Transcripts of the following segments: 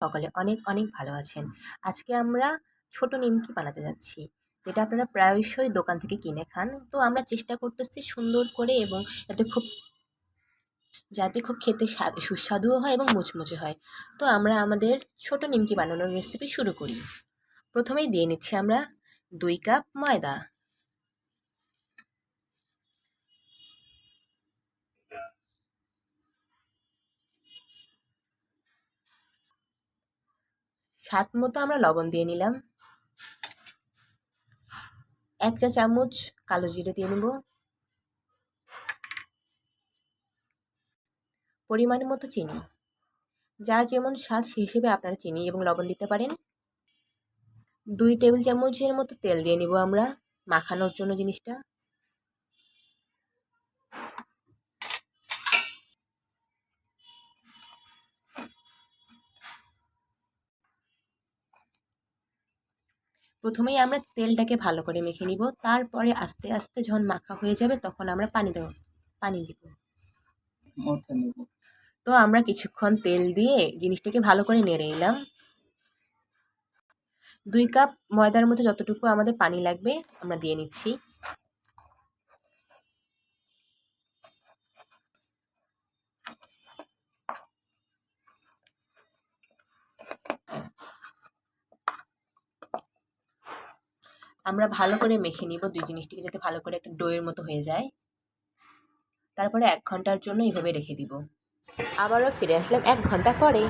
সকলে অনেক অনেক ভালো আছেন। আজকে আমরা ছোট নিমকি বানাতে যাচ্ছি, যেটা আপনারা প্রায়শই দোকান থেকে কিনে খান। তো আমরা চেষ্টা করতেছি সুন্দর করে এবং যাতে খুব খেতে সুস্বাদুও হয় এবং মুচমুচে হয়। তো আমরা আমাদের ছোট নিমকি বানানোর রেসিপি শুরু করি। প্রথমেই দিয়ে নিচ্ছি আমরা 2 কাপ ময়দা। স্বাদ মতো আমরা লবণ দিয়ে নিলাম। 1 চা চামচ কালো জিরে দিয়ে নেব। পরিমাণ মতো চিনি। যার যেমন স্বাদ সেই হিসেবে আপনারা চিনি এবং লবণ দিতে পারেন। 2 টেবিল চামচের মতো তেল দিয়ে নিব আমরা মাখানোর জন্য জিনিসটা। প্রথমেই আমরা তেলটাকে ভালো করে মেখে নিব, তারপরে আস্তে আস্তে যখন মাখা হয়ে যাবে তখন আমরা পানি দিব। তো আমরা কিছুক্ষণ তেল দিয়ে জিনিসটাকে ভালো করে নেড়ে নিলাম। 2 কাপ ময়দার মতো যতটুকু আমাদের পানি লাগবে আমরা দিয়ে নিচ্ছি। আমরা ভালো করে মেখে নিব দুই জিনিসটিকে, যাতে ভালো করে একটা ডোয়ের মতো হয়ে যায়। তারপরে 1 ঘন্টার জন্য এইভাবে রেখে দিব। আবারও ফিরে আসলাম 1 ঘন্টা পরে।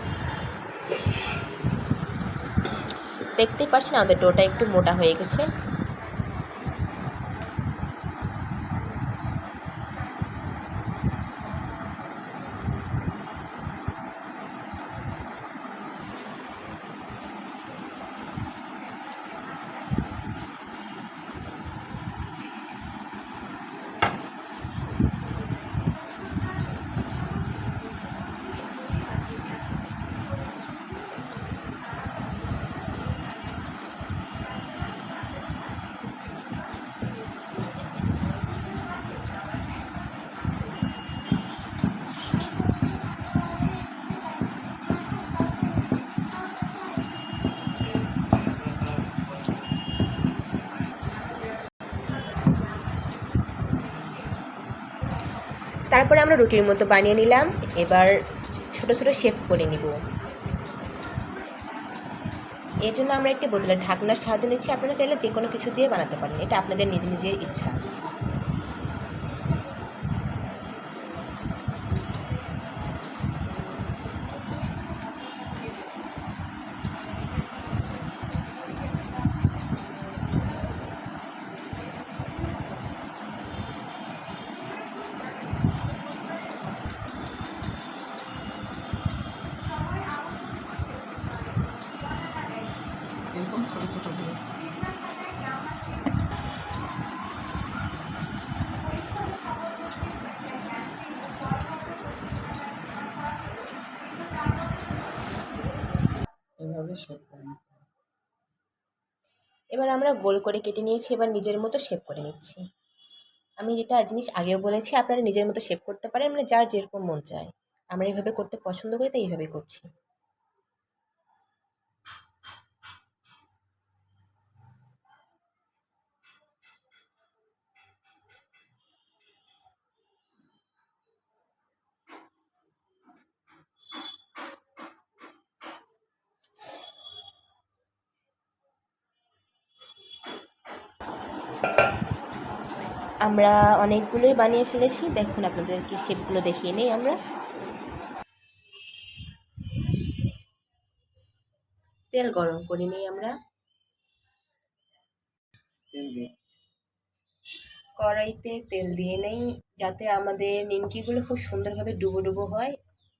দেখতেই পাচ্ছেন আমাদের ডোটা একটু মোটা হয়ে গেছে। তারপরে আমরা রুটির মতো বানিয়ে নিলাম। এবার ছোট ছোট শেপ করে নিব। এর জন্য আমরা একটি বোতলের ঢাকনার সাহায্য নিচ্ছি। আপনারা চাইলে যে কোনো কিছু দিয়ে বানাতে পারেন, এটা আপনাদের নিজের ইচ্ছা। এরকম ছোট ছোট করে এভাবে শেপ করে নিতে হবে। এবার আমরা গোল করে কেটে নিয়েছি, এবার নিজের মতো শেপ করে নিচ্ছি। আমি যেটা জিনিস আগেও বলেছি, আপনারা নিজের মতো শেপ করতে পারেন, মানে যার যেরকম মন চায়। আমরা এইভাবে করতে পছন্দ করি, তাই এইভাবে করছি। আমরা অনেকগুলোই বানিয়ে ফেলেছি, দেখুন আপনাদেরকে শেপগুলো দেখিয়ে নেই আমরা। তেল গরম করে নিই আমরা। তেল দিয়ে কড়াইতে তেল দিয়ে নেই, যাতে আমাদের নিমকিগুলো খুব সুন্দরভাবে ডুবো ডুবো হয়।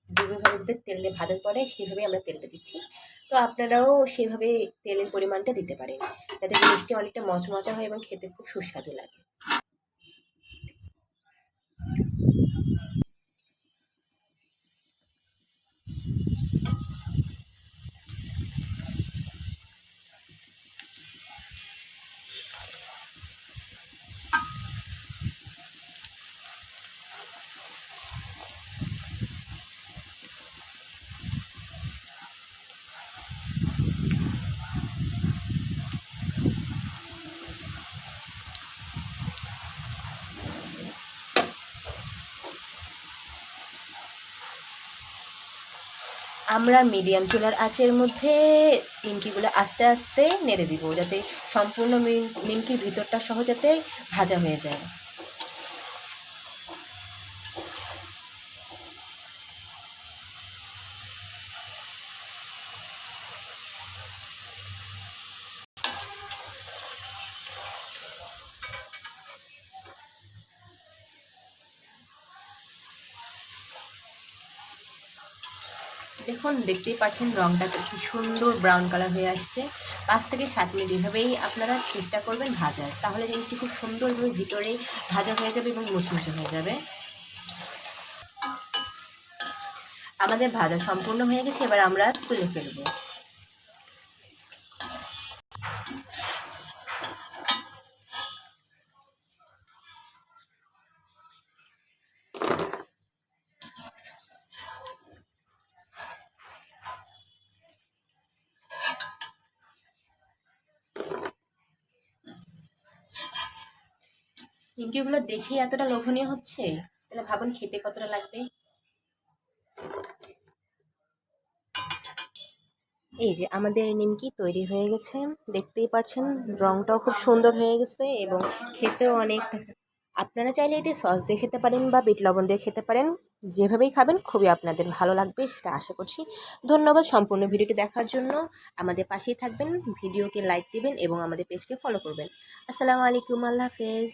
ডুবোভাবে যাতে তেলে ভাজা পড়ে সেভাবেই আমরা তেলটা দিচ্ছি। তো আপনারাও সেভাবে তেলের পরিমাণটা দিতে পারেন, যাতে জিনিসটি অনেকটা মচমচা হয় এবং খেতে খুব সুস্বাদু লাগে। আমরা মিডিয়াম চুলার আঁচের মধ্যে নিমকিগুলো আস্তে আস্তে নেড়ে দিব, যাতে সম্পূর্ণ নিমকির ভিতরটা সহ যাতে ভাজা হয়ে যায়। দেখুন, দেখতেই পাচ্ছেন রঙটা কি সুন্দর ব্রাউন কালার হয়ে আসছে। 5 থেকে 7 মিনিট এভাবেই আপনারা চেষ্টা করবেন ভাজার, তাহলে জিনিসটি খুব সুন্দরভাবে ভিতরে ভাজা হয়ে যাবে এবং মুচমুচে হয়ে যাবে। আমাদের ভাজা সম্পূর্ণ হয়ে গেছে, এবার আমরা তুলে ফেলবো। নিমকিগুলো দেখে এতটা লোভনীয় হচ্ছে, তাহলে ভাবুন খেতে কতটা লাগবে। এই যে আমাদের নিমকি তৈরি হয়ে গেছে, দেখতেই পাচ্ছেন রংটাও খুব সুন্দর হয়ে গেছে এবং খেতেও অনেক। আপনারা চাইলে এটি সস দিয়ে খেতে পারেন বা বিট লবণ দিয়ে খেতে পারেন, যেভাবেই খাবেন খুবই আপনাদের ভালো লাগবে সেটা আশা করছি। ধন্যবাদ সম্পূর্ণ ভিডিওটি দেখার জন্য। আমাদের পাশেই থাকবেন, ভিডিওকে লাইক দিবেন এবং আমাদের পেজকে ফলো করবেন। আসসালামু আলাইকুম, আল্লাহ হাফেজ।